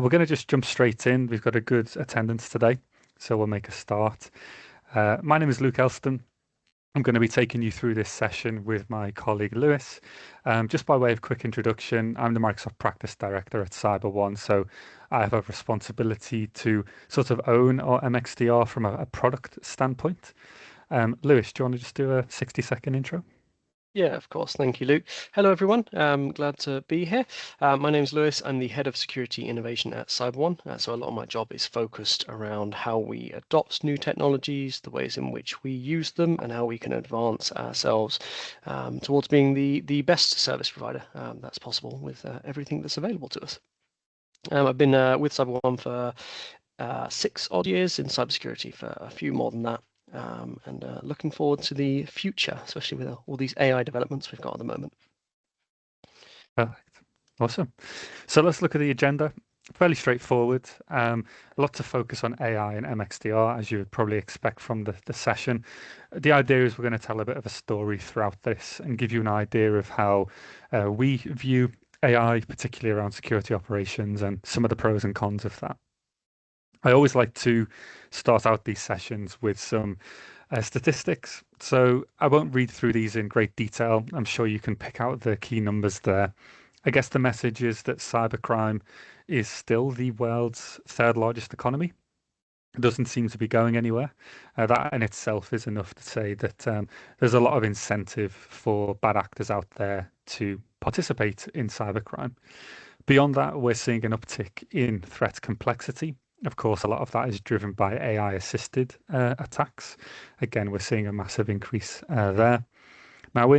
We're going to just jump straight in. We've got a good attendance today, so we'll make a start. My name is Luke Elston. I'm going to be taking you through this session with my colleague Lewis. Just by way of quick introduction, I'm the Microsoft Practice Director at CyberOne, so I have a responsibility to sort of own our MXDR from a product standpoint. Lewis, do you want to just do a 60-second intro? Yeah, of course. Thank you, Luke. Hello, everyone. Glad to be here. My name is Lewis. I'm the Head of Security Innovation at CyberOne. So a lot of my job is focused around how we adopt new technologies, the ways in which we use them, and how we can advance ourselves towards being the best service provider that's possible with everything that's available to us. I've been with CyberOne for 6 odd years, in cybersecurity for a few more than that. And looking forward to the future, especially with all these AI developments we've got at the moment. Perfect. Awesome. So let's look at the agenda. Fairly straightforward. A lot to focus on AI and MXDR, as you would probably expect from the session. The idea is we're going to tell a bit of a story throughout this and give you an idea of how we view AI, particularly around security operations and some of the pros and cons of that. I always like to start out these sessions with some statistics. So I won't read through these in great detail. I'm sure you can pick out the key numbers there. I guess the message is that cybercrime is still the world's third largest economy. It doesn't seem to be going anywhere. That in itself is enough to say that there's a lot of incentive for bad actors out there to participate in cybercrime. Beyond that, we're seeing an uptick in threat complexity. Of course, a lot of that is driven by AI-assisted attacks. Again, we're seeing a massive increase there. Now,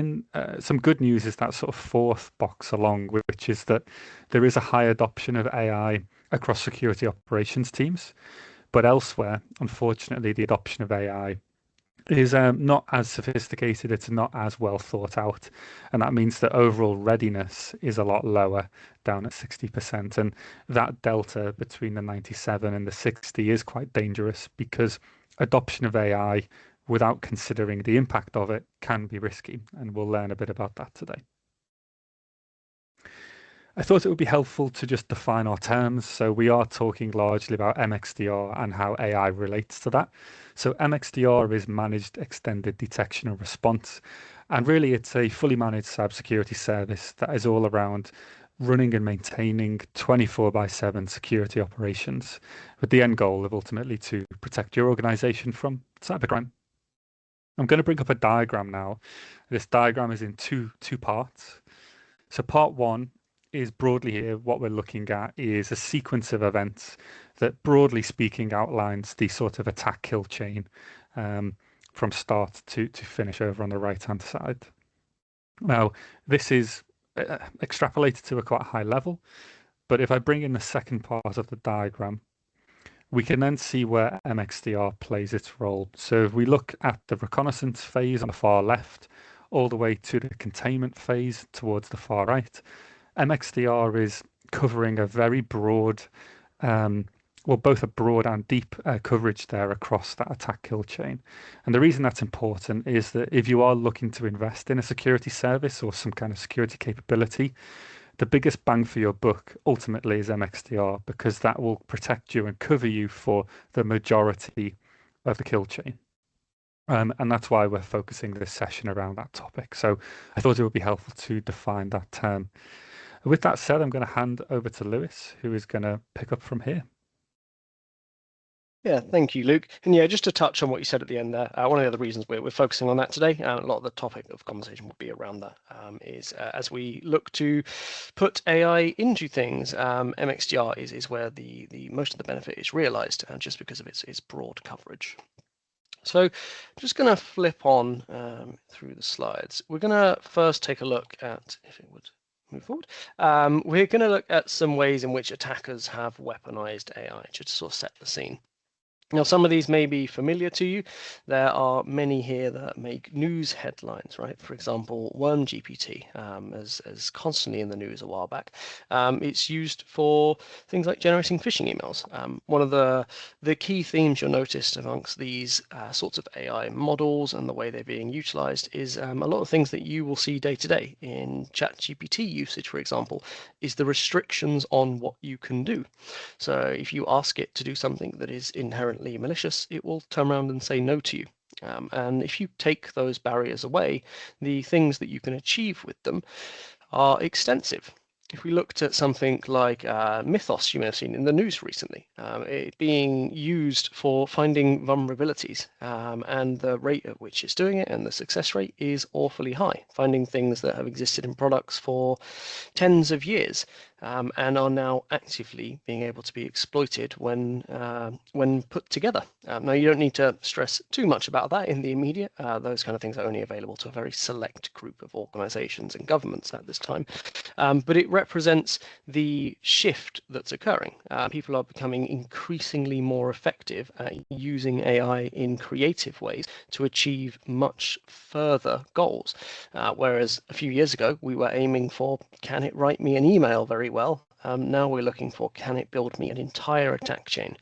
some good news is that sort of fourth box along, which is that there is a high adoption of AI across security operations teams. But elsewhere, unfortunately, the adoption of AI is not as sophisticated, it's not as well thought out. And that means that overall readiness is a lot lower, down at 60%. And that delta between the 97 and the 60 is quite dangerous because adoption of AI without considering the impact of it can be risky. And we'll learn a bit about that today. I thought it would be helpful to just define our terms. So we are talking largely about MXDR and how AI relates to that. So MXDR is Managed Extended Detection and Response. And really, it's a fully managed cybersecurity service that is all around running and maintaining 24/7 security operations with the end goal of ultimately to protect your organization from cybercrime. I'm going to bring up a diagram now. This diagram is in two parts. So part one is broadly here, what we're looking at is a sequence of events that broadly speaking outlines the sort of attack kill chain from start to finish over on the right hand side. Now, this is extrapolated to a quite high level, but if I bring in the second part of the diagram, we can then see where MXDR plays its role. So if we look at the reconnaissance phase on the far left, all the way to the containment phase towards the far right, MXDR is covering a very broad, well, both a broad and deep coverage there across that attack kill chain. And the reason that's important is that if you are looking to invest in a security service or some kind of security capability, the biggest bang for your buck ultimately is MXDR because that will protect you and cover you for the majority of the kill chain. And that's why we're focusing this session around that topic. So I thought it would be helpful to define that term. With that said, I'm going to hand over to Lewis, who is going to pick up from here. Yeah, thank you, Luke. And yeah, just to touch on what you said at the end there, one of the other reasons we're focusing on that today, a lot of the topic of conversation will be around that, is as we look to put AI into things, MXDR is where the most of the benefit is realized, just because of its broad coverage. So I'm just going to flip on through the slides. We're going to first take a look at, if it would move forward, we're going to look at some ways in which attackers have weaponized AI, just to sort of set the scene. Now, some of these may be familiar to you. There are many here that make news headlines, right? For example, Worm GPT, as constantly in the news a while back. It's used for things like generating phishing emails. One of the key themes you'll notice amongst these sorts of AI models and the way they're being utilized is a lot of things that you will see day to day in ChatGPT usage, for example, is the restrictions on what you can do. So if you ask it to do something that is inherently malicious, it will turn around and say no to you. And if you take those barriers away, the things that you can achieve with them are extensive. If we looked at something like Mythos, you may have seen in the news recently, it being used for finding vulnerabilities, and the rate at which it's doing it and the success rate is awfully high, finding things that have existed in products for tens of years, and are now actively being able to be exploited when put together. Now, you don't need to stress too much about that in the immediate. Those kind of things are only available to a very select group of organizations and governments at this time. But it represents the shift that's occurring. People are becoming increasingly more effective at using AI in creative ways to achieve much further goals. Whereas a few years ago, we were aiming for, can it write me an email very well? Now we're looking for, can it build me an entire attack chain?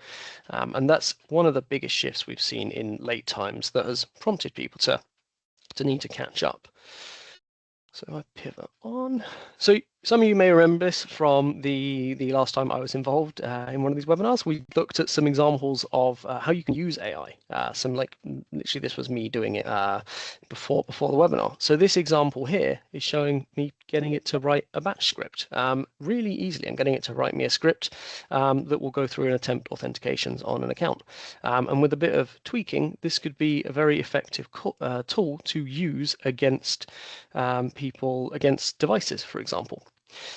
And that's one of the biggest shifts we've seen in late times that has prompted people to need to catch up. So if I pivot on. So some of you may remember this from the last time I was involved in one of these webinars. We looked at some examples of how you can use AI. Some literally this was me doing it before the webinar. So this example here is showing me getting it to write a batch script really easily. I'm getting it to write me a script that will go through and attempt authentications on an account. And with a bit of tweaking, this could be a very effective tool to use against people, against devices, for example.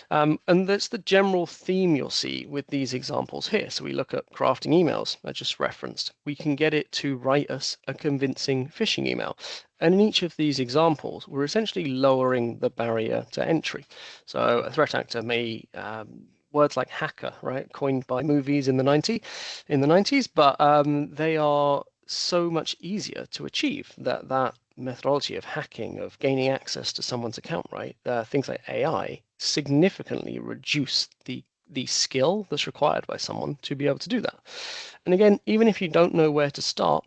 And that's the general theme you'll see with these examples here. So we look at crafting emails I just referenced. We can get it to write us a convincing phishing email. And in each of these examples, we're essentially lowering the barrier to entry. So a threat actor may words like hacker, right, coined by movies in the 90s, but they are so much easier to achieve. That methodology of hacking, of gaining access to someone's account, right? Things like AI significantly reduce the skill that's required by someone to be able to do that. And again, even if you don't know where to start,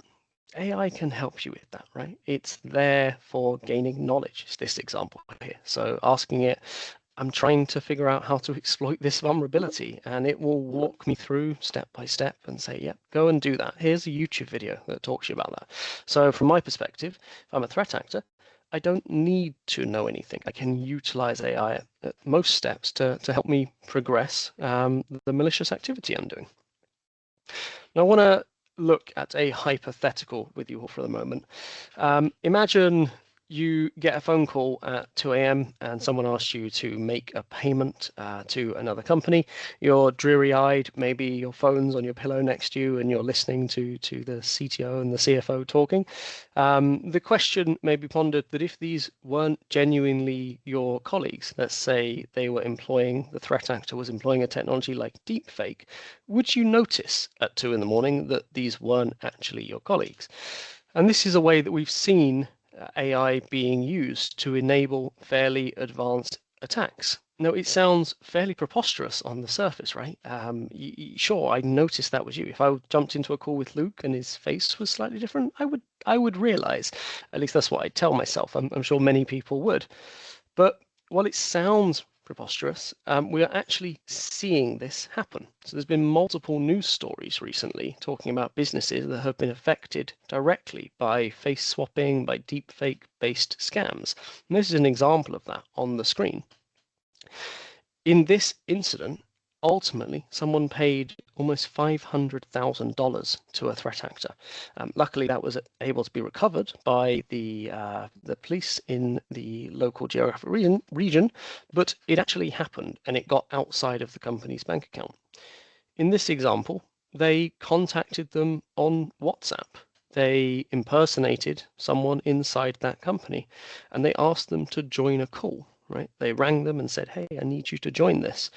AI can help you with that, right? It's there for gaining knowledge. It's this example here. So asking it, I'm trying to figure out how to exploit this vulnerability, and it will walk me through step by step and say, yep, go and do that. Here's a YouTube video that talks to you about that. So from my perspective, if I'm a threat actor, I don't need to know anything. I can utilize AI at most steps to help me progress the malicious activity I'm doing. Now, I want to look at a hypothetical with you all for the moment. Imagine you get a phone call at 2 a.m. and someone asks you to make a payment to another company. You're dreary-eyed, maybe your phone's on your pillow next to you and you're listening to the CTO and the CFO talking. The question may be pondered that if these weren't genuinely your colleagues, let's say they were employing, the threat actor was employing a technology like deepfake, would you notice at 2 in the morning that these weren't actually your colleagues? And this is a way that we've seen AI being used to enable fairly advanced attacks. Now, it sounds fairly preposterous on the surface, right? Sure, I noticed that was you. If I jumped into a call with Luke and his face was slightly different, I would realize. At least that's what I tell myself. I'm sure many people would. But while it sounds preposterous, we are actually seeing this happen. So there's been multiple news stories recently talking about businesses that have been affected directly by face swapping, by deepfake based scams. And this is an example of that on the screen. In this incident, ultimately, someone paid almost $500,000 to a threat actor. Luckily, that was able to be recovered by the police in the local geographic region, but it actually happened and it got outside of the company's bank account. In this example, they contacted them on WhatsApp. They impersonated someone inside that company and they asked them to join a call. right? They rang them and said, hey, I need you to join this.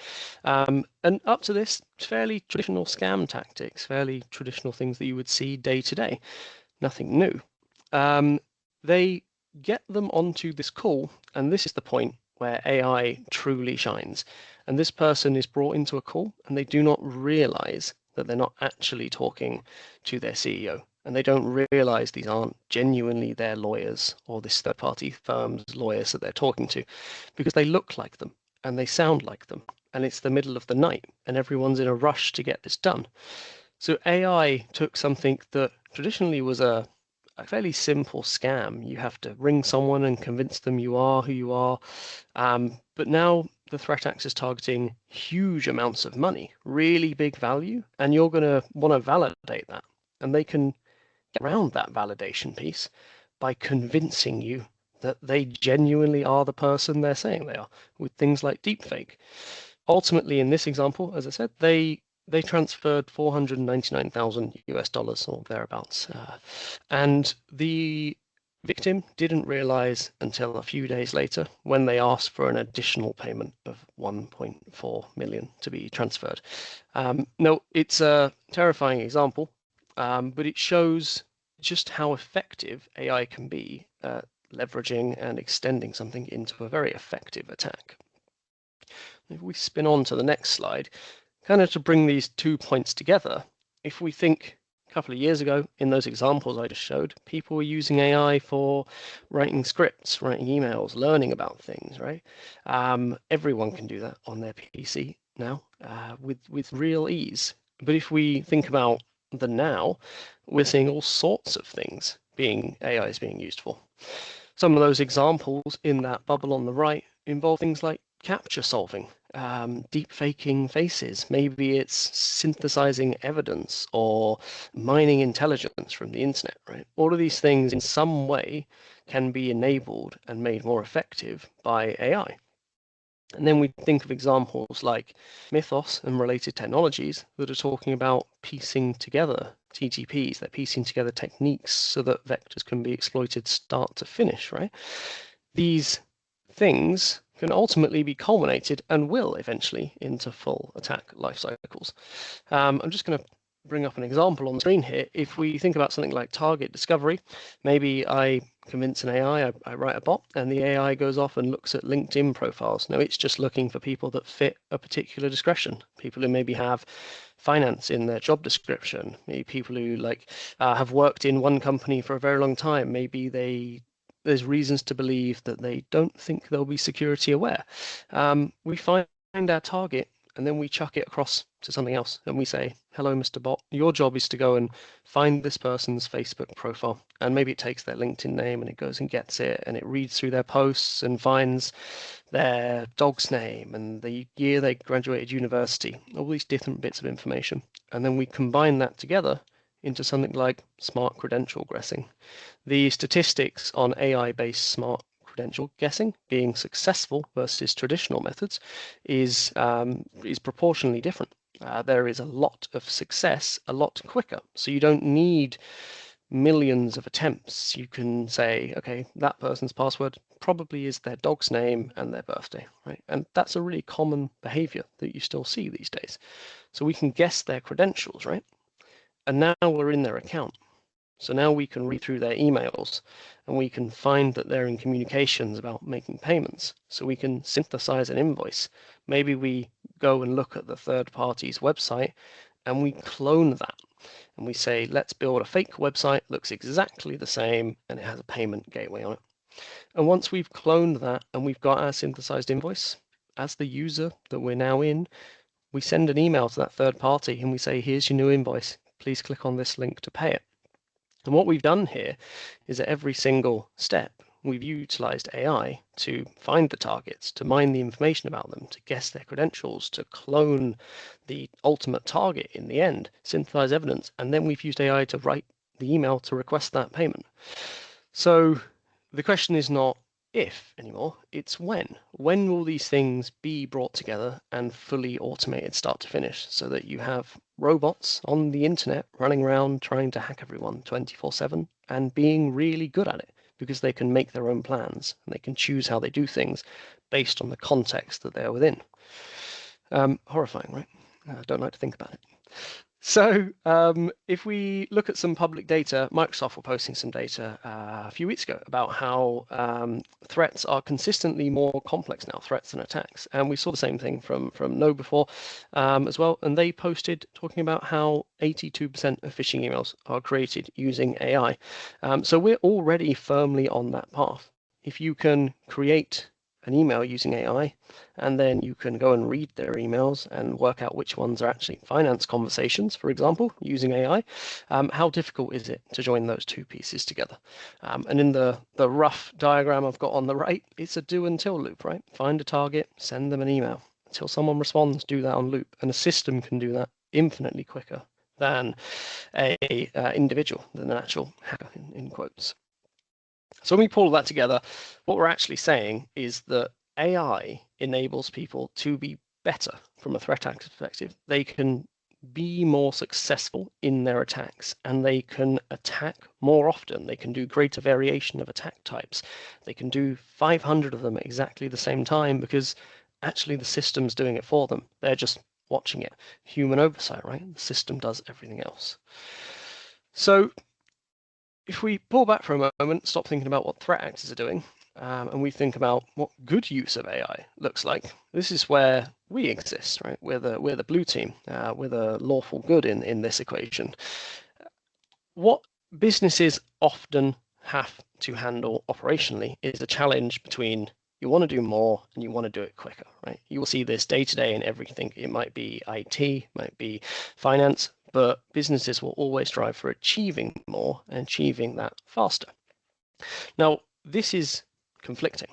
And up to this, fairly traditional scam tactics, fairly traditional things that you would see day to day, nothing new. They get them onto this call, and this is the point where AI truly shines. And this person is brought into a call, and they do not realize that they're not actually talking to their CEO. And they don't realize these aren't genuinely their lawyers or this third party firm's lawyers that they're talking to, because they look like them and they sound like them. And it's the middle of the night, and everyone's in a rush to get this done. So AI took something that traditionally was a fairly simple scam. You have to ring someone and convince them you are who you are. But now the threat actor is targeting huge amounts of money, really big value, and you're going to want to validate that. And they can get around that validation piece by convincing you that they genuinely are the person they're saying they are, with things like deepfake. Ultimately, in this example, as I said, they transferred 499,000 US dollars or thereabouts. And the victim didn't realize until a few days later when they asked for an additional payment of 1.4 million to be transferred. No, it's a terrifying example, but it shows just how effective AI can be at leveraging and extending something into a very effective attack. If we spin on to the next slide, kind of to bring these 2 points together, if we think a couple of years ago in those examples I just showed, people were using AI for writing scripts, writing emails, learning about things, right? Everyone can do that on their PC now with real ease. But if we think about the now, we're seeing all sorts of things AI is being used for. Some of those examples in that bubble on the right involve things like capture solving, deep faking faces. Maybe it's synthesizing evidence or mining intelligence from the internet, right? All of these things in some way can be enabled and made more effective by AI. And then we think of examples like Mythos and related technologies that are talking about piecing together TTPs, they're piecing together techniques so that vectors can be exploited start to finish, right? These things can ultimately be culminated and will eventually into full attack life cycles. I'm just going to bring up an example on the screen here. If we think about something like target discovery, maybe I convince an AI, I write a bot, and the AI goes off and looks at LinkedIn profiles. Now it's just looking for people that fit a particular description, people who maybe have finance in their job description, maybe people who have worked in one company for a very long time, maybe there's reasons to believe that they don't think they'll be security aware. We find our target and then we chuck it across to something else and we say, hello, Mr. Bot, your job is to go and find this person's Facebook profile. And maybe it takes their LinkedIn name and it goes and gets it and it reads through their posts and finds their dog's name and the year they graduated university, all these different bits of information. And then we combine that together into something like smart credential guessing. The statistics on AI-based smart credential guessing being successful versus traditional methods is proportionally different. There is a lot of success a lot quicker. So you don't need millions of attempts. You can say, okay, that person's password probably is their dog's name and their birthday, right? And that's a really common behavior that you still see these days. So we can guess their credentials, right? And now we're in their account. So now we can read through their emails and we can find that they're in communications about making payments. So we can synthesize an invoice. Maybe we go and look at the third party's website and we clone that. And we say, let's build a fake website, looks exactly the same, and it has a payment gateway on it. And once we've cloned that and we've got our synthesized invoice, as the user that we're now in, we send an email to that third party and we say, here's your new invoice. Please click on this link to pay it. And what we've done here is at every single step, we've utilized AI to find the targets, to mine the information about them, to guess their credentials, to clone the ultimate target in the end, synthesize evidence, and then we've used AI to write the email to request that payment. So the question is not if anymore, it's when. When will these things be brought together and fully automated start to finish so that you have robots on the internet running around trying to hack everyone 24/7 and being really good at it, because they can make their own plans and they can choose how they do things based on the context that they're within. Horrifying, right? I don't like to think about it. So if we look at some public data, Microsoft were posting some data a few weeks ago about how threats are consistently more complex now, threats and attacks. And we saw the same thing from KnowBe4 as well. And they posted talking about how 82% of phishing emails are created using AI. So we're already firmly on that path. If you can create an email using AI, and then you can go and read their emails and work out which ones are actually finance conversations, for example, using AI. How difficult is it to join those two pieces together? And in the rough diagram I've got on the right, it's a do until loop, right? Find a target, send them an email. Until someone responds, do that on loop. And a system can do that infinitely quicker than a individual, than an actual hacker, in quotes. So when we pull that together, what we're actually saying is that AI enables people to be better from a threat actor perspective. They can be more successful in their attacks, and they can attack more often. They can do greater variation of attack types. They can do 500 of them at exactly the same time because actually the system's doing it for them. They're just watching it. Human oversight, right? The system does everything else. So if we pull back for a moment, stop thinking about what threat actors are doing, and we think about what good use of AI looks like, this is where we exist, right? We're the blue team. We're the lawful good in this equation. What businesses often have to handle operationally is a challenge between you want to do more and you want to do it quicker, right? You will see this day to day in everything. It might be IT, might be finance, but businesses will always strive for achieving more and achieving that faster. Now, this is conflicting,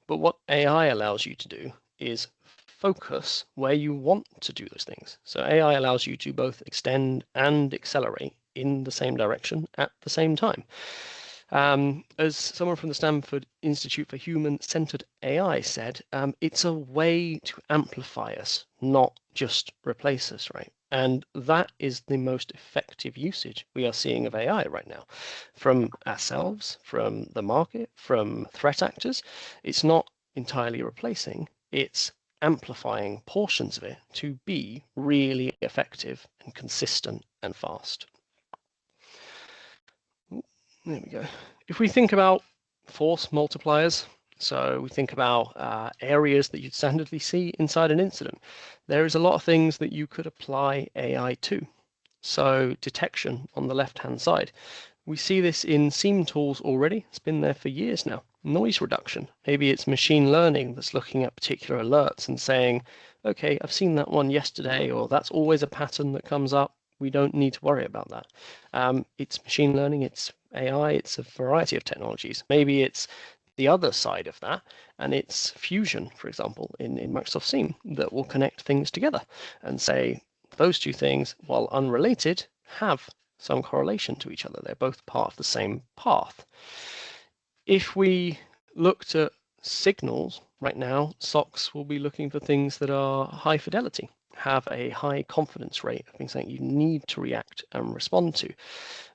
but what AI allows you to do is focus where you want to do those things. So AI allows you to both extend and accelerate in the same direction at the same time. As someone from the Stanford Institute for Human-Centered AI said, it's a way to amplify us, not just replace us, right? And that is the most effective usage we are seeing of AI right now. From ourselves, from the market, from threat actors, it's not entirely replacing, it's amplifying portions of it to be really effective and consistent and fast. There we go. If we think about force multipliers, so we think about areas that you'd standardly see inside an incident, there is a lot of things that you could apply AI to. So detection on the left-hand side. We see this in SIEM tools already. It's been there for years now. Noise reduction. Maybe it's machine learning that's looking at particular alerts and saying, okay, I've seen that one yesterday, or that's always a pattern that comes up. We don't need to worry about that. It's machine learning, it's AI, it's a variety of technologies. Maybe it's the other side of that, and it's fusion, for example, in Microsoft SIEM that will connect things together and say those two things, while unrelated, have some correlation to each other. They're both part of the same path. If we looked at signals right now, SOCs will be looking for things that are high fidelity, have a high confidence rate of being something you need to react and respond to.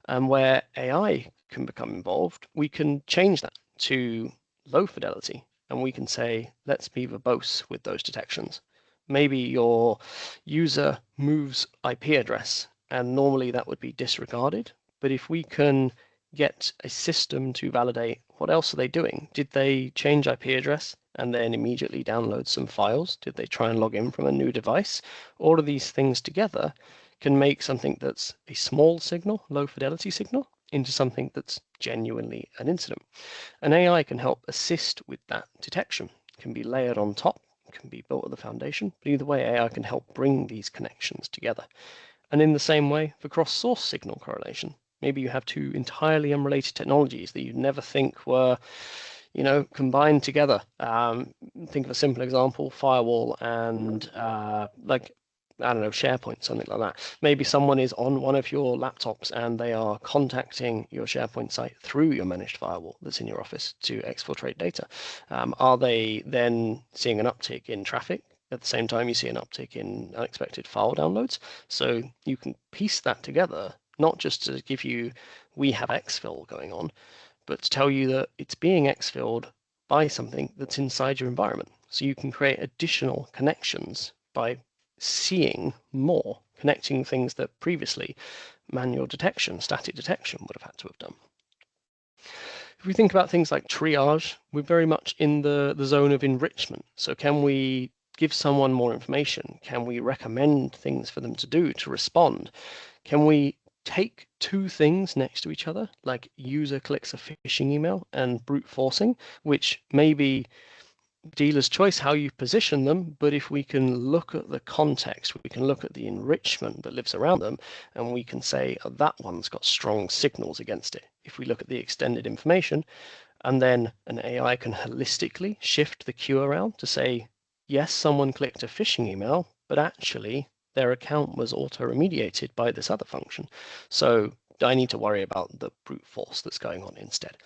And where AI can become involved, we can change that to low fidelity, and we can say, let's be verbose with those detections. Maybe your user moves IP address, and normally that would be disregarded. But if we can get a system to validate what else are they doing? Did they change IP address and then immediately download some files? Did they try and log in from a new device? All of these things together can make something that's a small signal, low fidelity signal, into something that's genuinely an incident. And AI can help assist with that detection. It can be layered on top, can be built at the foundation, but either way, AI can help bring these connections together. And in the same way, for cross-source signal correlation, maybe you have two entirely unrelated technologies that you'd never think were, combined together. Think of a simple example: firewall and SharePoint, something like that. Maybe someone is on one of your laptops and they are contacting your SharePoint site through your managed firewall that's in your office to exfiltrate data. Are they then seeing an uptick in traffic? At the same time, you see an uptick in unexpected file downloads. So you can piece that together, not just to give you, we have exfil going on, but to tell you that it's being exfilled by something that's inside your environment. So you can create additional connections by seeing more, connecting things that previously manual detection, static detection would have had to have done. If we think about things like triage, we're very much in the zone of enrichment. So can we give someone more information? Can we recommend things for them to do to respond? Can we take two things next to each other, like user clicks a phishing email and brute forcing, which may be dealer's choice how you position them, but if we can look at the context, we can look at the enrichment that lives around them, and we can say, oh, that one's got strong signals against it. If we look at the extended information, and then an AI can holistically shift the queue around to say, yes, someone clicked a phishing email, but actually their account was auto-remediated by this other function. So I need to worry about the brute force that's going on instead.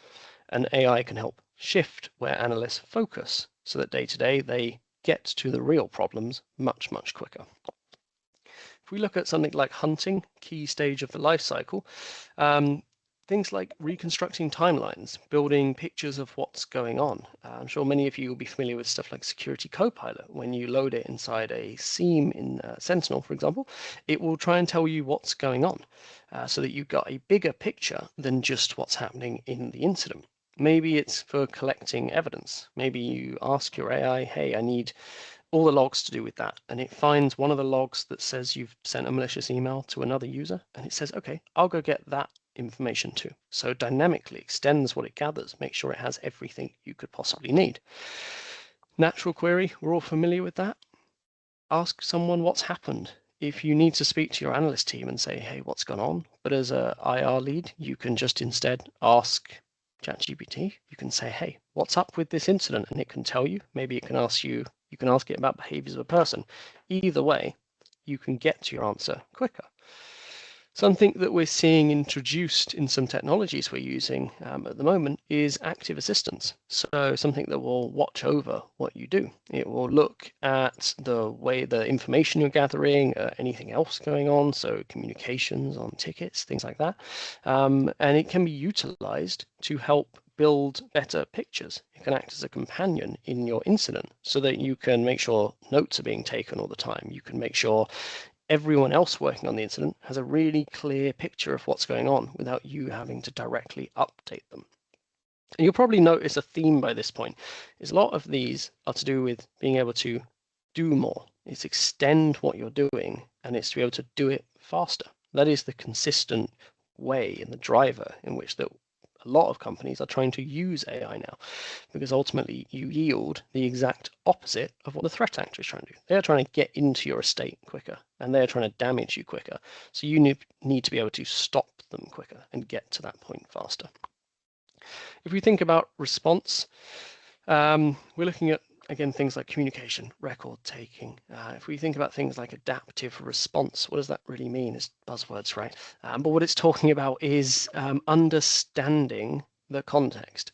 And AI can help shift where analysts focus so that day to day they get to the real problems much, much quicker. If we look at something like hunting, key stage of the life cycle, things like reconstructing timelines, building pictures of what's going on. I'm sure many of you will be familiar with stuff like Security Copilot. When you load it inside a seam in Sentinel, for example, it will try and tell you what's going on so that you've got a bigger picture than just what's happening in the incident. Maybe it's for collecting evidence. Maybe you ask your AI, hey, I need all the logs to do with that. And it finds one of the logs that says you've sent a malicious email to another user. And it says, okay, I'll go get that information too. So dynamically extends what it gathers, make sure it has everything you could possibly need. Natural query, we're all familiar with that. Ask someone what's happened. If you need to speak to your analyst team and say, hey, what's gone on? But as a IR lead, you can just instead ask ChatGPT, you can say, hey, what's up with this incident? And it can tell you. Maybe it can ask you, you can ask it about behaviors of a person. Either way, you can get to your answer quicker. Something that we're seeing introduced in some technologies we're using at the moment is active assistance. So something that will watch over what you do. It will look at the way the information you're gathering, anything else going on, so communications on tickets, things like that. And it can be utilized to help build better pictures. It can act as a companion in your incident so that you can make sure notes are being taken all the time. You can make sure everyone else working on the incident has a really clear picture of what's going on without you having to directly update them. And you'll probably notice a theme by this point is a lot of these are to do with being able to do more. It's extend what you're doing, and it's to be able to do it faster. That is the consistent way and the driver in which that a lot of companies are trying to use AI now, because ultimately you yield the exact opposite of what the threat actor is trying to do. They're trying to get into your estate quicker, and they're trying to damage you quicker. So you need to be able to stop them quicker and get to that point faster. If we think about response, we're looking at, again, things like communication, record taking. If we think about things like adaptive response, what does that really mean? It's buzzwords, right? But what it's talking about is understanding the context.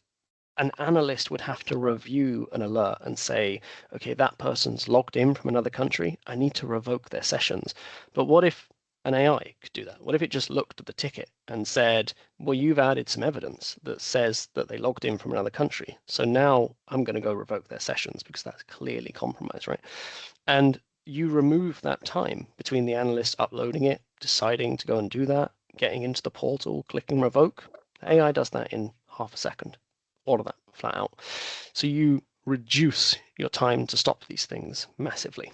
An analyst would have to review an alert and say, okay, that person's logged in from another country. I need to revoke their sessions. But what if an AI could do that? What if it just looked at the ticket and said, well, you've added some evidence that says that they logged in from another country. So now I'm going to go revoke their sessions because that's clearly compromised, right? And you remove that time between the analyst uploading it, deciding to go and do that, getting into the portal, clicking revoke. AI does that in half a second, all of that flat out. So you reduce your time to stop these things massively.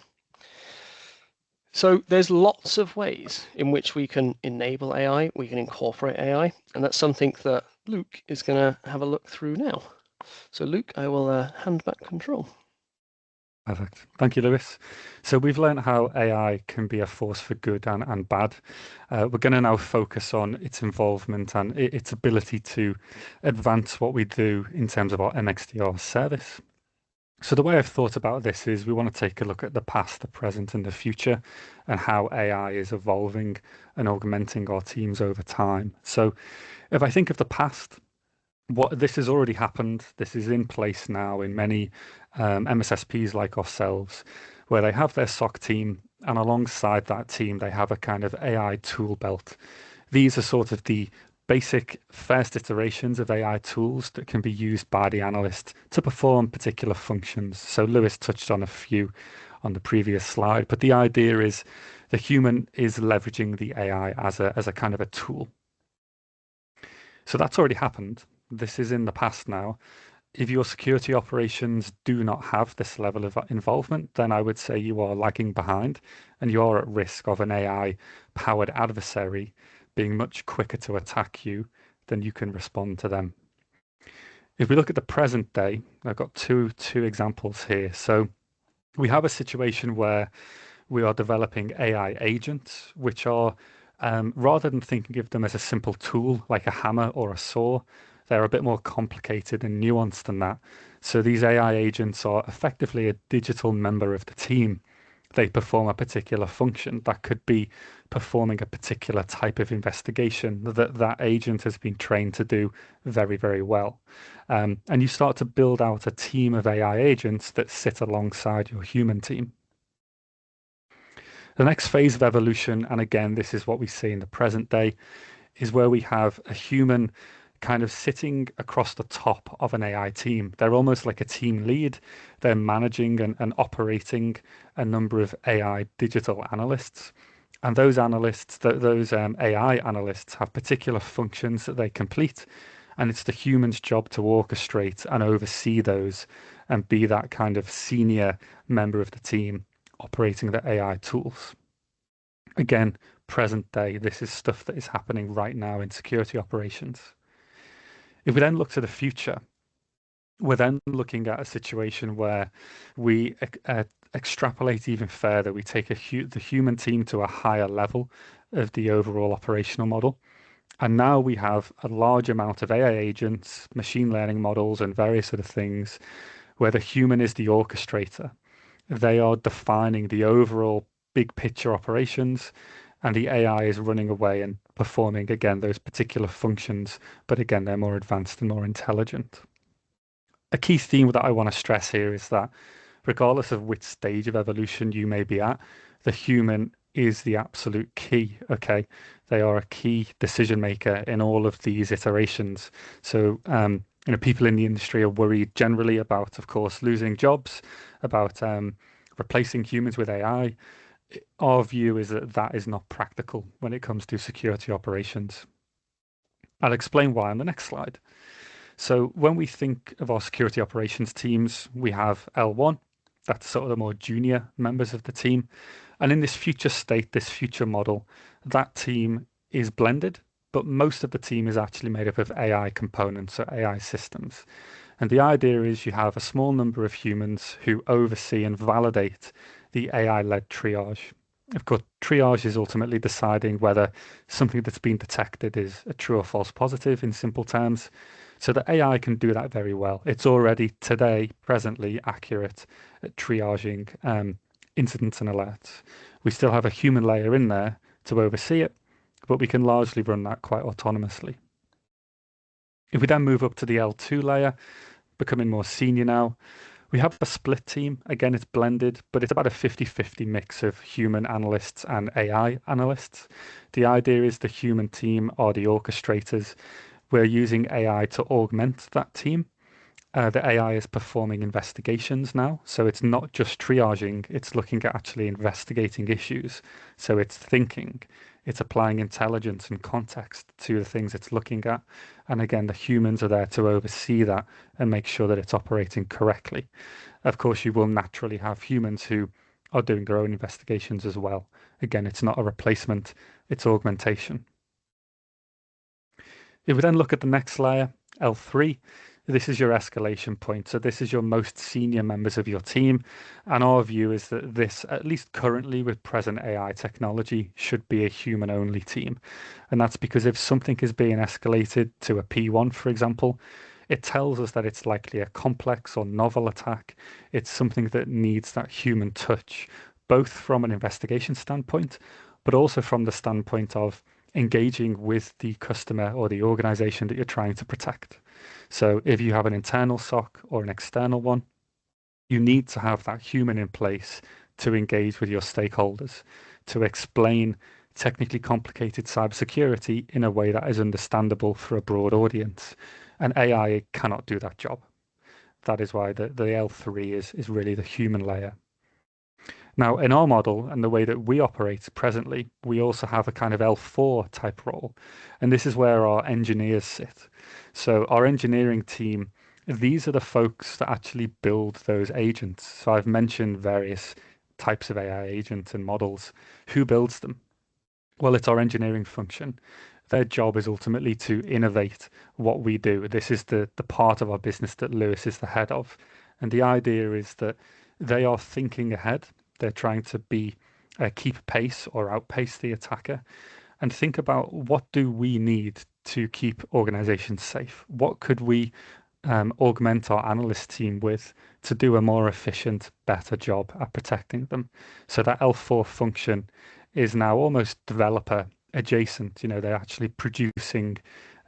So there's lots of ways in which we can enable AI, we can incorporate AI, and that's something that Luke is going to have a look through now. So Luke, I will hand back control. Perfect. Thank you, Lewis. So we've learned how AI can be a force for good and bad. We're going to now focus on its involvement and its ability to advance what we do in terms of our MXDR service. So the way I've thought about this is we want to take a look at the past, the present, and the future, and how AI is evolving and augmenting our teams over time. So if I think of the past, what this has already happened. This is in place now in many MSSPs like ourselves, where they have their SOC team, and alongside that team, they have a kind of AI tool belt. These are sort of the basic first iterations of AI tools that can be used by the analyst to perform particular functions. So Lewis touched on a few on the previous slide, but the idea is the human is leveraging the AI as a kind of a tool. So that's already happened. This is in the past now. If your security operations do not have this level of involvement, then I would say you are lagging behind and you are at risk of an AI powered adversary being much quicker to attack you than you can respond to them. If we look at the present day, I've got two examples here. So we have a situation where we are developing AI agents, which are, rather than thinking of them as a simple tool like a hammer or a saw, they're a bit more complicated and nuanced than that. So these AI agents are effectively a digital member of the team. They perform a particular function that could be performing a particular type of investigation that that agent has been trained to do very, very well. And you start to build out a team of AI agents that sit alongside your human team. The next phase of evolution, and again, this is what we see in the present day, is where we have a human kind of sitting across the top of an AI team. They're almost like a team lead. They're managing and operating a number of AI digital analysts. And those analysts, those AI analysts have particular functions that they complete. And it's the human's job to orchestrate and oversee those and be that kind of senior member of the team operating the AI tools. Again, present day, this is stuff that is happening right now in security operations. If we then look to the future, we're then looking at a situation where we extrapolate even further. We take the human team to a higher level of the overall operational model. And now we have a large amount of AI agents, machine learning models, and various other things where the human is the orchestrator. They are defining the overall big picture operations, and the AI is running away and performing, again, those particular functions, but again, they're more advanced and more intelligent. A key theme that I want to stress here is that regardless of which stage of evolution you may be at, the human is the absolute key, okay? They are a key decision maker in all of these iterations. So, people in the industry are worried generally about, of course, losing jobs, about replacing humans with AI. Our view is that that is not practical when it comes to security operations. I'll explain why on the next slide. So when we think of our security operations teams, we have L1, that's sort of the more junior members of the team. And in this future state, this future model, that team is blended, but most of the team is actually made up of AI components or AI systems. And the idea is you have a small number of humans who oversee and validate the AI-led triage. Of course, triage is ultimately deciding whether something that's been detected is a true or false positive in simple terms. So the AI can do that very well. It's already today, presently, accurate at triaging incidents and alerts. We still have a human layer in there to oversee it, but we can largely run that quite autonomously. If we then move up to the L2 layer, becoming more senior now, we have a split team. Again, it's blended, but it's about a 50-50 mix of human analysts and AI analysts. The idea is the human team are the orchestrators. We're using AI to augment that team. The AI is performing investigations now. So it's not just triaging, it's looking at actually investigating issues. So it's thinking, it's applying intelligence and context to the things it's looking at. And again, the humans are there to oversee that and make sure that it's operating correctly. Of course, you will naturally have humans who are doing their own investigations as well. Again, it's not a replacement, it's augmentation. If we then look at the next layer, L3, this is your escalation point. So this is your most senior members of your team. And our view is that this, at least currently with present AI technology, should be a human-only team. And that's because if something is being escalated to a P1, for example, it tells us that it's likely a complex or novel attack. It's something that needs that human touch, both from an investigation standpoint, but also from the standpoint of engaging with the customer or the organization that you're trying to protect. So if you have an internal SOC or an external one, you need to have that human in place to engage with your stakeholders, to explain technically complicated cybersecurity in a way that is understandable for a broad audience. And AI cannot do that job. That is why the L3 is really the human layer. Now, in our model and the way that we operate presently, we also have a kind of L4 type role. And this is where our engineers sit. So our engineering team, these are the folks that actually build those agents. So I've mentioned various types of AI agents and models. Who builds them? Well, it's our engineering function. Their job is ultimately to innovate what we do. This is the part of our business that Lewis is the head of. And the idea is that they are thinking ahead. They're trying to be keep pace or outpace the attacker and think about what do we need to keep organizations safe? What could we augment our analyst team with to do a more efficient, better job at protecting them? So that L4 function is now almost developer adjacent. You know, they're actually producing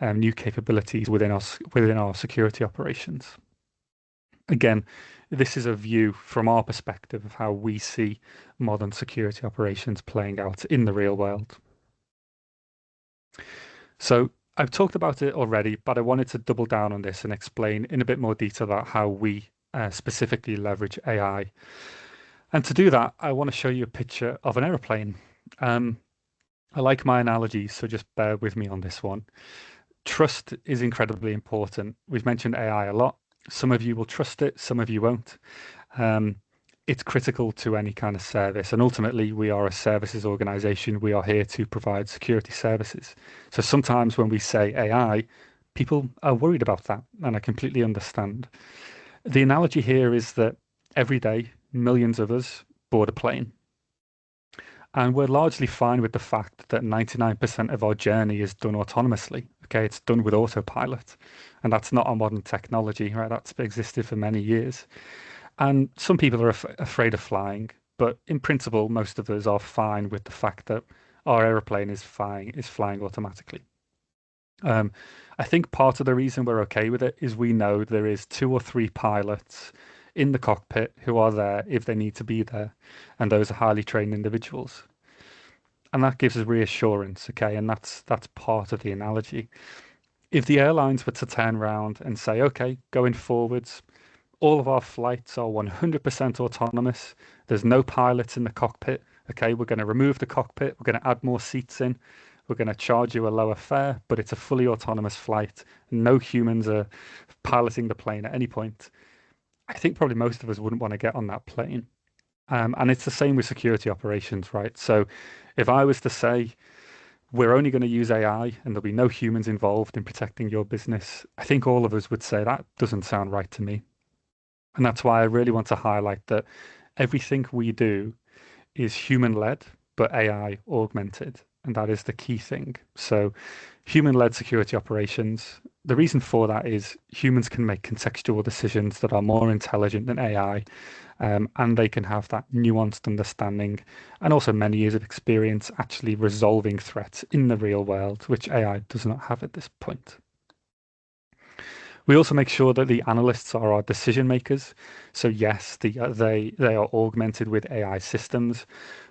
new capabilities within our security operations. Again, this is a view from our perspective of how we see modern security operations playing out in the real world. So I've talked about it already, but I wanted to double down on this and explain in a bit more detail about how we specifically leverage AI. And to do that, I want to show you a picture of an aeroplane. I like my analogies, so just bear with me on this one. Trust is incredibly important. We've mentioned AI a lot. Some of you will trust it, some of you won't. It's critical to any kind of service, and ultimately, we are a services organization. We are here to provide security services. So sometimes when we say AI, people are worried about that, and I completely understand. The analogy here is that every day, millions of us board a plane. And we're largely fine with the fact that 99% of our journey is done autonomously. Okay, it's done with autopilot. And that's not a modern technology, right? That's existed for many years. And some people are afraid of flying, but in principle, most of us are fine with the fact that our aeroplane is flying automatically. I think part of the reason we're okay with it is we know there is 2 or 3 pilots in the cockpit who are there if they need to be there, and those are highly trained individuals. And that gives us reassurance, okay? And that's part of the analogy. If the airlines were to turn around and say, okay, going forwards, all of our flights are 100% autonomous. There's no pilots in the cockpit. Okay, we're going to remove the cockpit. We're going to add more seats in. We're going to charge you a lower fare, but it's a fully autonomous flight. No humans are piloting the plane at any point. I think probably most of us wouldn't want to get on that plane. And it's the same with security operations, right? So if I was to say, we're only going to use AI and there'll be no humans involved in protecting your business, I think all of us would say that doesn't sound right to me. And that's why I really want to highlight that everything we do is human-led, but AI augmented. And that is the key thing. So human-led security operations, the reason for that is humans can make contextual decisions that are more intelligent than AI, and they can have that nuanced understanding and also many years of experience actually resolving threats in the real world, which AI does not have at this point. We also make sure that the analysts are our decision makers. So yes, they are augmented with AI systems,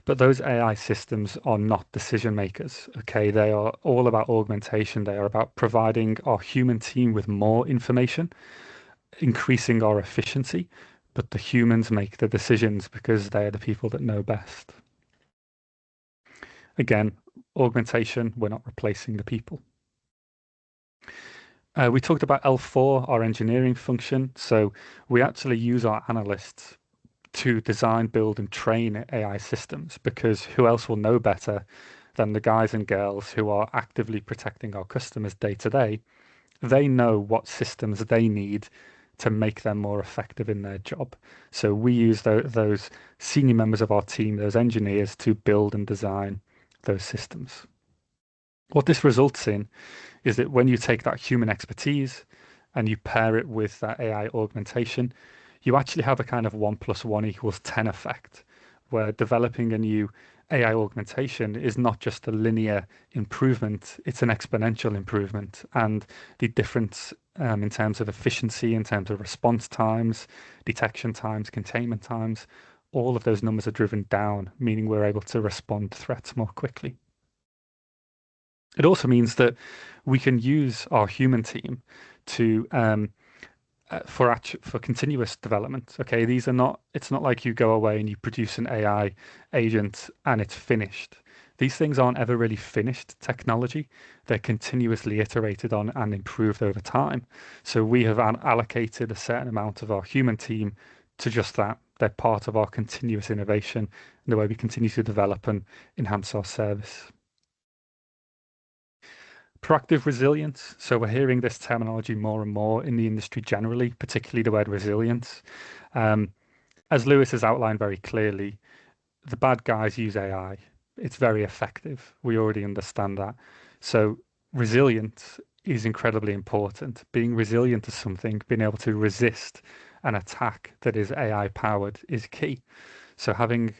but those AI systems are not decision makers. Okay, they are all about augmentation. They are about providing our human team with more information, increasing our efficiency, but the humans make the decisions because they are the people that know best. Again, augmentation, we're not replacing the people. We talked about L4, our engineering function. So we actually use our analysts to design, build, and train AI systems because who else will know better than the guys and girls who are actively protecting our customers day to day? They know what systems they need to make them more effective in their job. So we use those senior members of our team, those engineers, to build and design those systems. What this results in is that when you take that human expertise and you pair it with that AI augmentation, you actually have a kind of 1 + 1 = 10 effect, where developing a new AI augmentation is not just a linear improvement, it's an exponential improvement. And the difference in terms of efficiency, in terms of response times, detection times, containment times, all of those numbers are driven down, meaning we're able to respond to threats more quickly. It also means that we can use our human team to for continuous development. Okay, these are not. It's not like you go away and you produce an AI agent and it's finished. These things aren't ever really finished technology. They're continuously iterated on and improved over time. So we have allocated a certain amount of our human team to just that. They're part of our continuous innovation and the way we continue to develop and enhance our service. Proactive resilience. So we're hearing this terminology more and more in the industry generally, particularly the word resilience. Um, as Lewis has outlined very clearly, the bad guys use AI. It's very effective. We already understand that. So resilience is incredibly important. Being resilient to something, being able to resist an attack that is AI powered is key. So having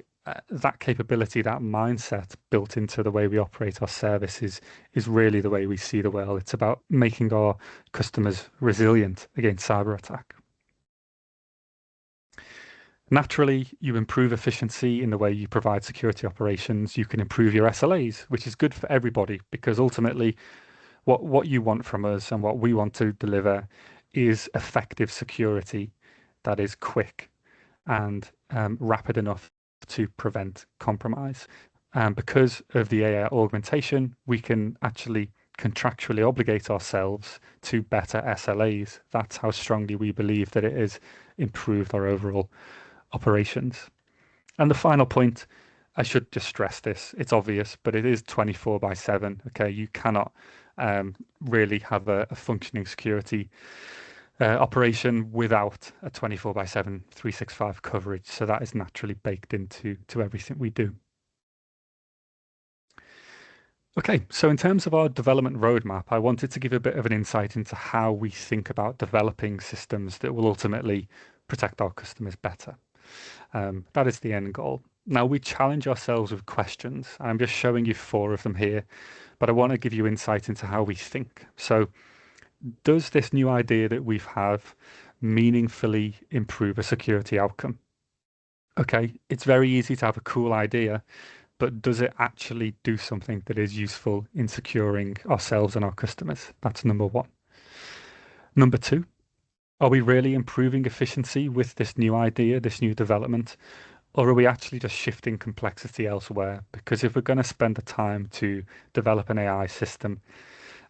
that capability, that mindset built into the way we operate our services is really the way we see the world. It's about making our customers resilient against cyber attack. Naturally, you improve efficiency in the way you provide security operations. You can improve your SLAs, which is good for everybody because ultimately what you want from us and what we want to deliver is effective security that is quick and rapid enough to prevent compromise. And because of the AI augmentation, we can actually contractually obligate ourselves to better SLAs. That's how strongly we believe that it has improved our overall operations. And the final point, I should just stress this, it's obvious, but it is 24 by 7. Okay, you cannot really have a functioning security operation without a 24 by 7 365 coverage. So that is naturally baked into everything we do. Okay, so in terms of our development roadmap, I wanted to give a bit of an insight into how we think about developing systems that will ultimately protect our customers better. That is the end goal. Now, we challenge ourselves with questions. I'm just showing you 4 of them here, but I want to give you insight into how we think. So, does this new idea that we have meaningfully improve a security outcome? Okay, it's very easy to have a cool idea, but does it actually do something that is useful in securing ourselves and our customers? That's number 1. Number 2, are we really improving efficiency with this new idea, this new development? Or are we actually just shifting complexity elsewhere? Because if we're going to spend the time to develop an AI system,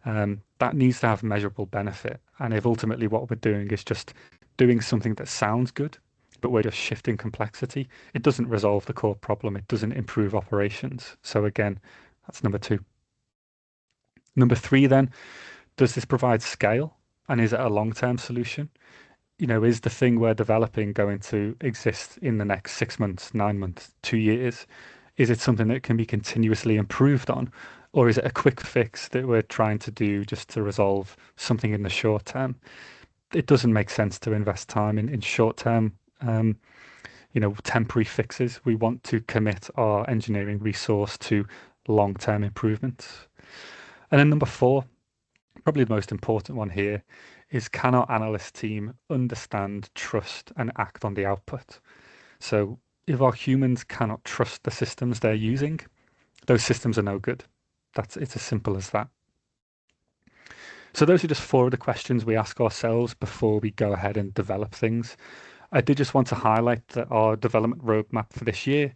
that needs to have measurable benefit. And if ultimately what we're doing is just doing something that sounds good, but we're just shifting complexity, it doesn't resolve the core problem. It doesn't improve operations. So again, that's number 2. Number 3 then, does this provide scale? And is it a long-term solution? Is the thing we're developing going to exist in the next 6 months, 9 months, 2 years? Is it something that can be continuously improved on? Or is it a quick fix that we're trying to do just to resolve something in the short term? It doesn't make sense to invest time in short term, temporary fixes. We want to commit our engineering resource to long-term improvements. And then number 4, probably the most important one here, is can our analyst team understand, trust, and act on the output? So if our humans cannot trust the systems they're using, those systems are no good. It's as simple as that. So those are just 4 of the questions we ask ourselves before we go ahead and develop things. I did just want to highlight that our development roadmap for this year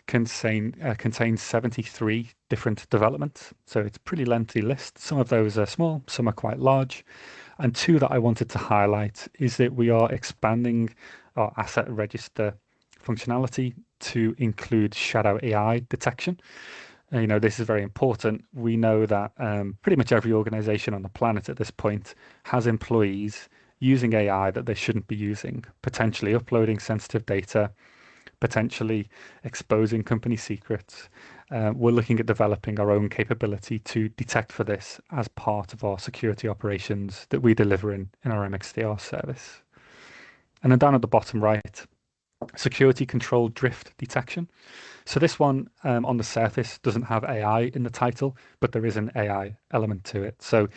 contains 73 different developments. So it's a pretty lengthy list. Some of those are small, some are quite large. And 2 that I wanted to highlight is that we are expanding our asset register functionality to include shadow AI detection. This is very important. We know that pretty much every organization on the planet at this point has employees using AI that they shouldn't be using, potentially uploading sensitive data, potentially exposing company secrets. We're looking at developing our own capability to detect for this as part of our security operations that we deliver in our MXDR service. And then down at the bottom right, security control drift detection. So this one on the surface doesn't have AI in the title, but there is an AI element to it. So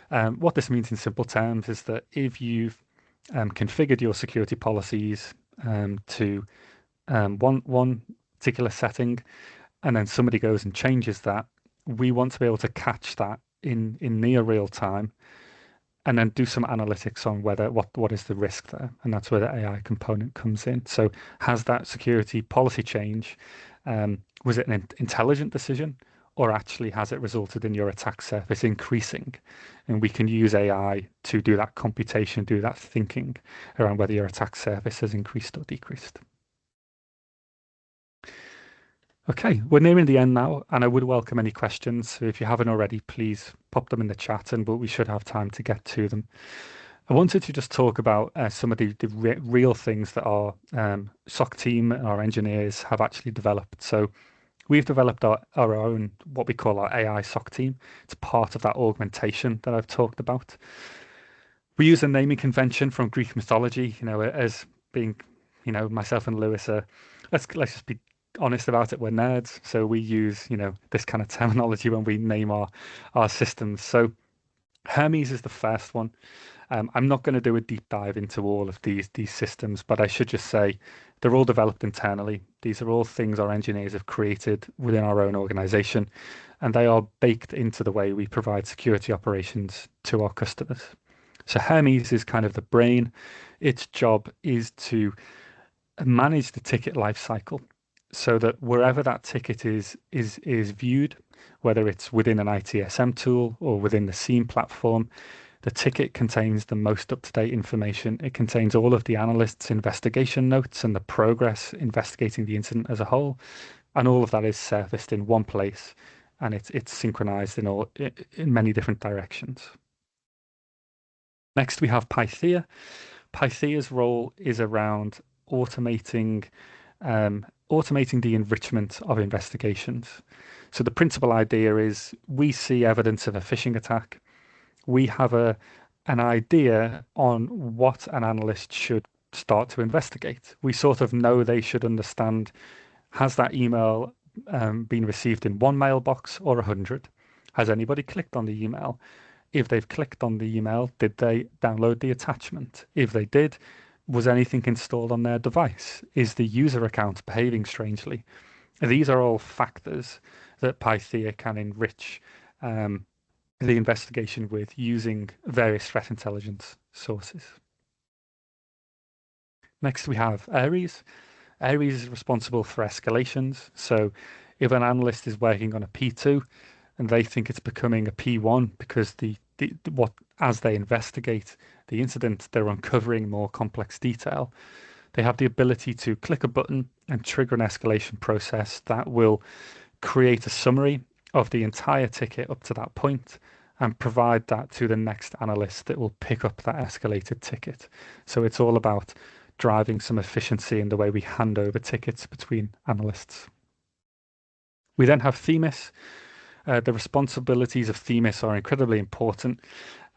what this means in simple terms is that if you've configured your security policies to one particular setting, and then somebody goes and changes that, we want to be able to catch that in near real time and then do some analytics on whether what is the risk there, and that's where the AI component comes in. So, has that security policy change, was it an intelligent decision, or actually has it resulted in your attack surface increasing? And we can use AI to do that computation, do that thinking around whether your attack surface has increased or decreased. Okay, we're nearing the end now, and I would welcome any questions. So if you haven't already, please pop them in the chat, and we should have time to get to them. I wanted to just talk about some of the real things that our SOC team and our engineers have actually developed. So we've developed our own, what we call our AI SOC team. It's part of that augmentation that I've talked about. We use a naming convention from Greek mythology, as being, myself and Lewis are, let's just be honest about it, we're nerds. So we use, this kind of terminology when we name our systems. So Hermes is the first one. I'm not going to do a deep dive into all of these systems, but I should just say they're all developed internally. These are all things our engineers have created within our own organization, and they are baked into the way we provide security operations to our customers. So Hermes is kind of the brain. Its job is to manage the ticket lifecycle so that wherever that ticket is viewed, whether it's within an ITSM tool or within the SIEM platform, the ticket contains the most up-to-date information. It contains all of the analyst's investigation notes and the progress investigating the incident as a whole, and all of that is surfaced in one place, and it's synchronized in many different directions. Next, we have Pythia. Pythia's role is around automating the enrichment of investigations. So the principal idea is we see evidence of a phishing attack. We have an idea on what an analyst should start to investigate. We sort of know they should understand, has that email been received in one mailbox or 100? Has anybody clicked on the email? If they've clicked on the email, did they download the attachment? If they did, was anything installed on their device? Is the user account behaving strangely? These are all factors that Pythia can enrich the investigation with using various threat intelligence sources. Next, we have Ares. Ares is responsible for escalations. So if an analyst is working on a P2 and they think it's becoming a P1 because as they investigate the incident, they're uncovering more complex detail, they have the ability to click a button and trigger an escalation process that will create a summary of the entire ticket up to that point and provide that to the next analyst that will pick up that escalated ticket. So it's all about driving some efficiency in the way we hand over tickets between analysts. We then have Themis. The responsibilities of Themis are incredibly important.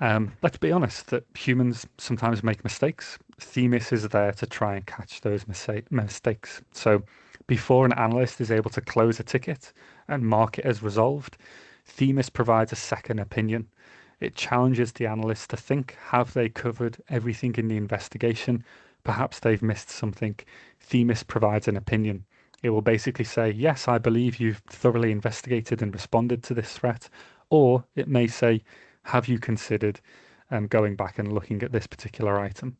Let's be honest that humans sometimes make mistakes. Themis is there to try and catch those mistakes. So before an analyst is able to close a ticket and mark it as resolved, Themis provides a second opinion. It challenges the analyst to think, have they covered everything in the investigation? Perhaps they've missed something. Themis provides an opinion. It will basically say, yes, I believe you've thoroughly investigated and responded to this threat. Or it may say, have you considered going back and looking at this particular item?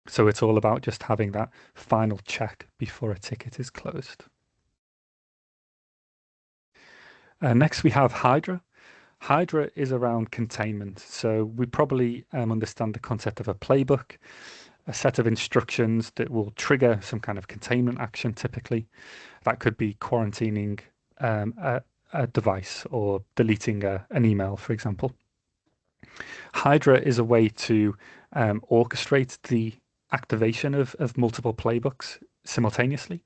So it's all about just having that final check before a ticket is closed. Next, we have Hydra. Hydra is around containment. So we probably understand the concept of a playbook, a set of instructions that will trigger some kind of containment action typically. That could be quarantining a device or deleting an email, for example. Hydra is a way to orchestrate the activation of multiple playbooks simultaneously.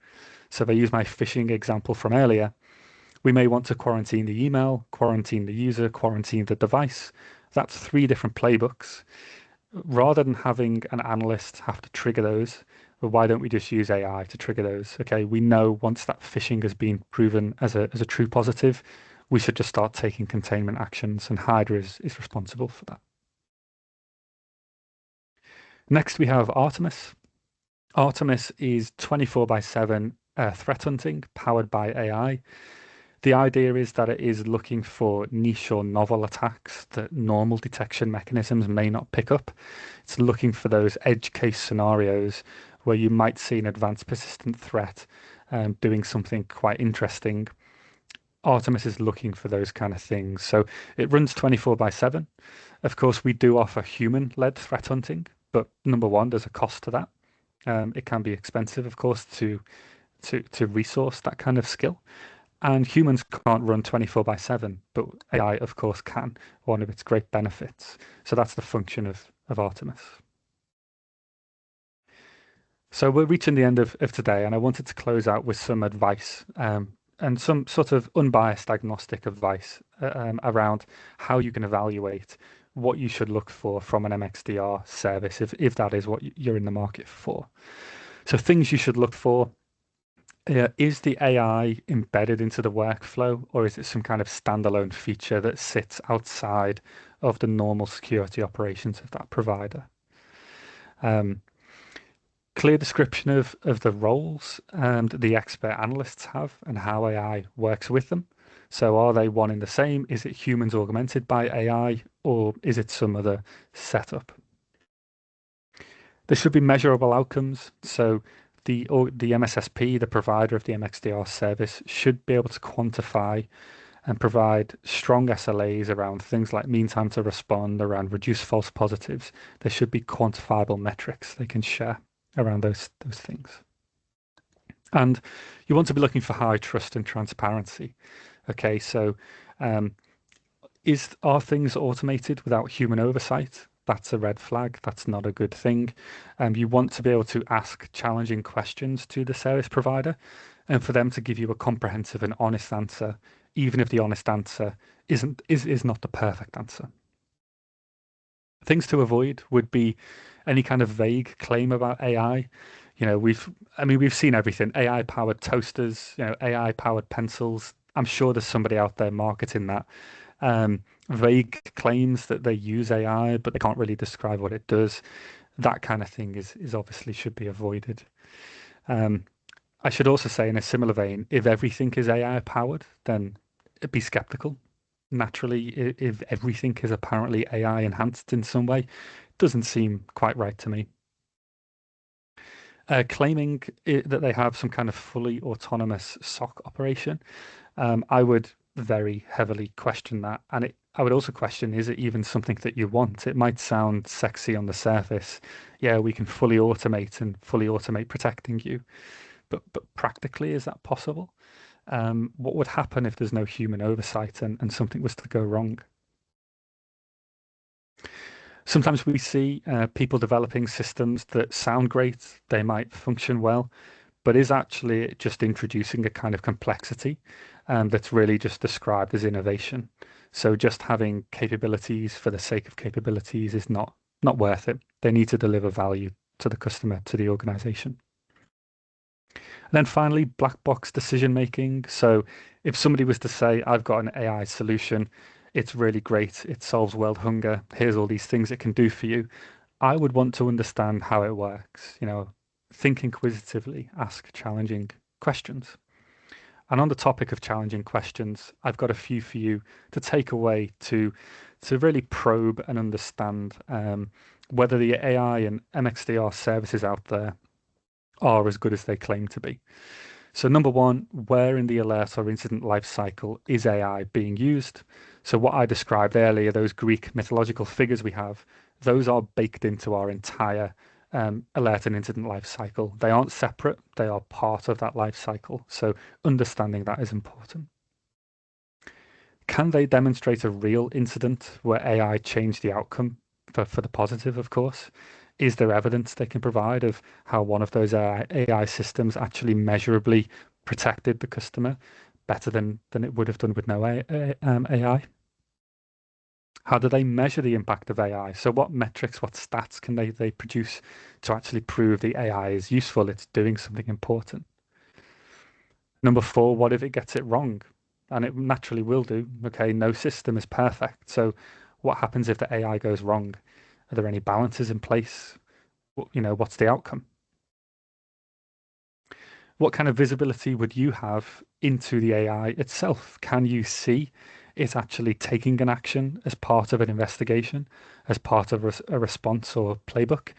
So if I use my phishing example from earlier, we may want to quarantine the email, quarantine the user, quarantine the device. That's 3 different playbooks. Rather than having an analyst have to trigger those, well, why don't we just use AI to trigger those? Okay, we know once that phishing has been proven as a true positive, we should just start taking containment actions, and Hydra is responsible for that. Next, we have Artemis. Artemis is 24/7 threat hunting powered by AI. The idea is that it is looking for niche or novel attacks that normal detection mechanisms may not pick up. It's looking for those edge case scenarios where you might see an advanced persistent threat doing something quite interesting. Artemis is looking for those kind of things. So it runs 24/7. Of course, we do offer human-led threat hunting, but number one, there's a cost to that. It can be expensive, of course, to resource that kind of skill. And humans can't run 24/7, but AI, of course, can, one of its great benefits. So that's the function of Artemis. So we're reaching the end of today, and I wanted to close out with some advice and some sort of unbiased agnostic advice around how you can evaluate what you should look for from an MXDR service if that is what you're in the market for. So things you should look for. Is the AI embedded into the workflow, or is it some kind of standalone feature that sits outside of the normal security operations of that provider? Um, Clear description of the roles the expert analysts have and how AI works with them. So are they one and the same? Is it humans augmented by AI, or is it some other setup? There should be measurable outcomes. So the MSSP, the provider of the MXDR service, should be able to quantify and provide strong SLAs around things like mean time to respond, around reduce false positives. There should be quantifiable metrics they can share around those things. And you want to be looking for high trust and transparency. Okay, so um, are things automated without human oversight? That's a red flag. That's not a good thing. You want to be able to ask challenging questions to the service provider and for them to give you a comprehensive and honest answer, even if the honest answer is not the perfect answer. Things to avoid would be any kind of vague claim about AI. We've seen everything. AI powered toasters, AI powered pencils. I'm sure there's somebody out there marketing that. Vague claims that they use AI, but they can't really describe what it does. That kind of thing is obviously should be avoided. I should also say, in a similar vein, if everything is AI powered, then be skeptical. Naturally, if everything is apparently AI enhanced in some way, doesn't seem quite right to me. Claiming that they have some kind of fully autonomous SOC operation, I would very heavily question that. And I would also question, is it even something that you want? It might sound sexy on the surface. Yeah, we can fully automate protecting you. But practically, is that possible? What would happen if there's no human oversight and something was to go wrong? Sometimes we see people developing systems that sound great, they might function well, but is actually just introducing a kind of complexity that's really just described as innovation. So just having capabilities for the sake of capabilities is not worth it. They need to deliver value to the customer, to the organization. And then finally, black box decision making. So if somebody was to say, I've got an AI solution, it's really great, it solves world hunger, here's all these things it can do for you, I would want to understand how it works. Think inquisitively, ask challenging questions. And on the topic of challenging questions, I've got a few for you to take away to really probe and understand whether the AI and MXDR services out there are as good as they claim to be. So number one, where in the alert or incident lifecycle is AI being used? So what I described earlier, those Greek mythological figures we have, those are baked into our entire alert and incident lifecycle. They aren't separate, they are part of that lifecycle. So understanding that is important. Can they demonstrate a real incident where AI changed the outcome for the positive, of course? Is there evidence they can provide of how one of those AI systems actually measurably protected the customer better than it would have done with no AI? How do they measure the impact of AI? So what metrics, what stats can they produce to actually prove the AI is useful, it's doing something important? Number four, what if it gets it wrong? And it naturally will do. Okay, no system is perfect. So what happens if the AI goes wrong? Are there any balances in place? What's the outcome? what kind of visibility would you have into the AI itself? Can you see it actually taking an action as part of an investigation, as part of a response or playbook?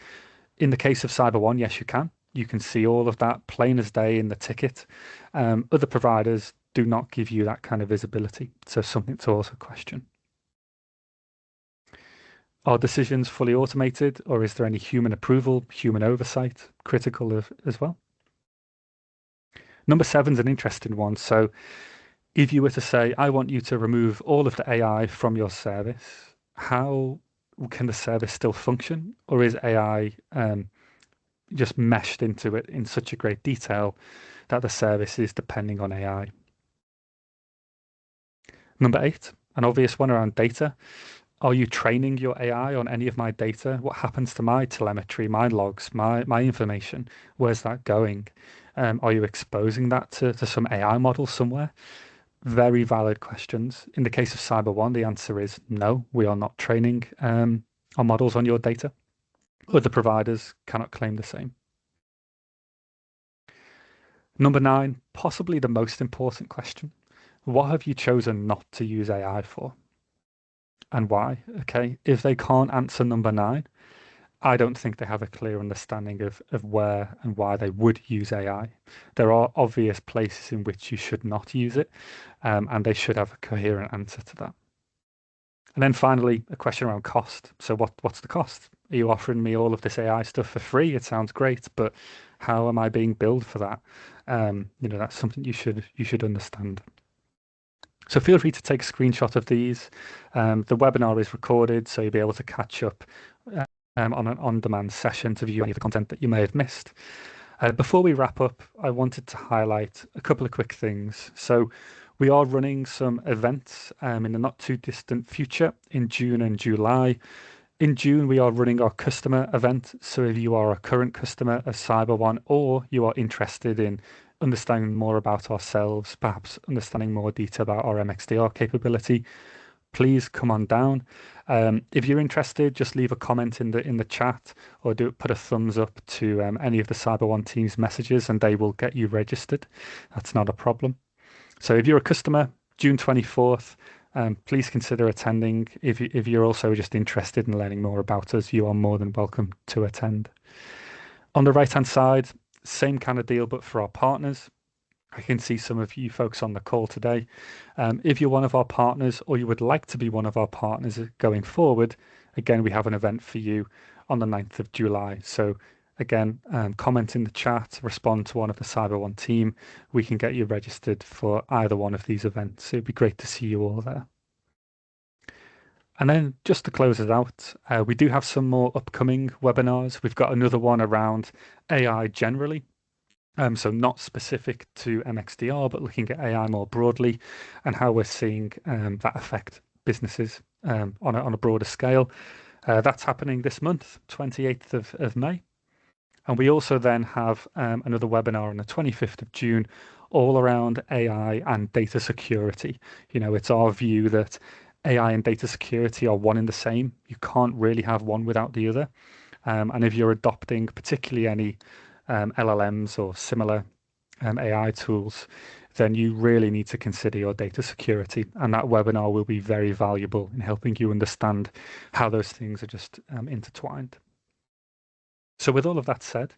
In the case of CyberOne, yes, you can. You can see all of that plain as day in the ticket. Other providers do not give you that kind of visibility. So something to also question. Are decisions fully automated, or is there any human approval, human oversight critical as well? Number 7 is an interesting one. So if you were to say, I want you to remove all of the AI from your service, how can the service still function? Or is AI just meshed into it in such a great detail that the service is depending on AI? Number 8, an obvious one around data. Are you training your AI on any of my data? What happens to my telemetry, my logs, my information? Where's that going? Are you exposing that to some AI model somewhere? Very valid questions. In the case of CyberOne, the answer is no, we are not training our models on your data. Other providers cannot claim the same. Number 9, possibly the most important question. What have you chosen not to use AI for? And why? Okay, if they can't answer number 9, I don't think they have a clear understanding of where and why they would use AI. There are obvious places in which you should not use it, and they should have a coherent answer to that. And then finally, a question around cost. So what's the cost? Are you offering me all of this AI stuff for free? It sounds great, but how am I being billed for that? That's something you should understand. So feel free to take a screenshot of these. The webinar is recorded, so you'll be able to catch up on an on-demand session to view any of the content that you may have missed. Before we wrap up, I wanted to highlight a couple of quick things. So we are running some events in the not too distant future in June and July. In June, we are running our customer event. So if you are a current customer of CyberOne, or you are interested in understanding more about ourselves, perhaps understanding more detail about our MXDR capability, please come on down. If you're interested, just leave a comment in the chat, or put a thumbs up to any of the CyberOne team's messages, and they will get you registered. That's not a problem. So if you're a customer, June 24th, please consider attending. If you're also just interested in learning more about us, you are more than welcome to attend. On the right-hand side, same kind of deal, but for our partners. I can see some of you folks on the call today. If you're one of our partners, or you would like to be one of our partners going forward, again, we have an event for you on the 9th of July. So again, comment in the chat, respond to one of the CyberOne team. We can get you registered for either one of these events. It'd be great to see you all there. And then just to close it out, we do have some more upcoming webinars. We've got another one around AI generally. So not specific to MXDR, but looking at AI more broadly and how we're seeing that affect businesses on a broader scale. That's happening this month, 28th of May. And we also then have another webinar on the 25th of June, all around AI and data security. It's our view that AI and data security are one and the same. You can't really have one without the other. And if you're adopting particularly any LLMs or similar AI tools, then you really need to consider your data security. And that webinar will be very valuable in helping you understand how those things are just intertwined. So with all of that said,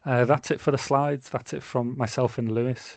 that's it for the slides. That's it from myself and Lewis.